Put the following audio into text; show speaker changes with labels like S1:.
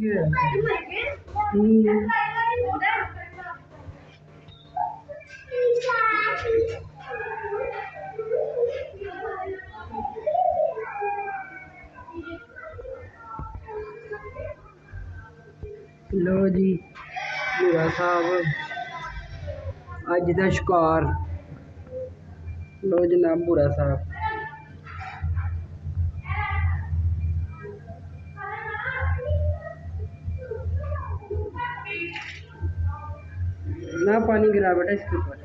S1: गया। लो जी भूरा साहब अज का शिकार। लो जनाब भूरा साहब ना पानी गिरा बेटा इसके ऊपर।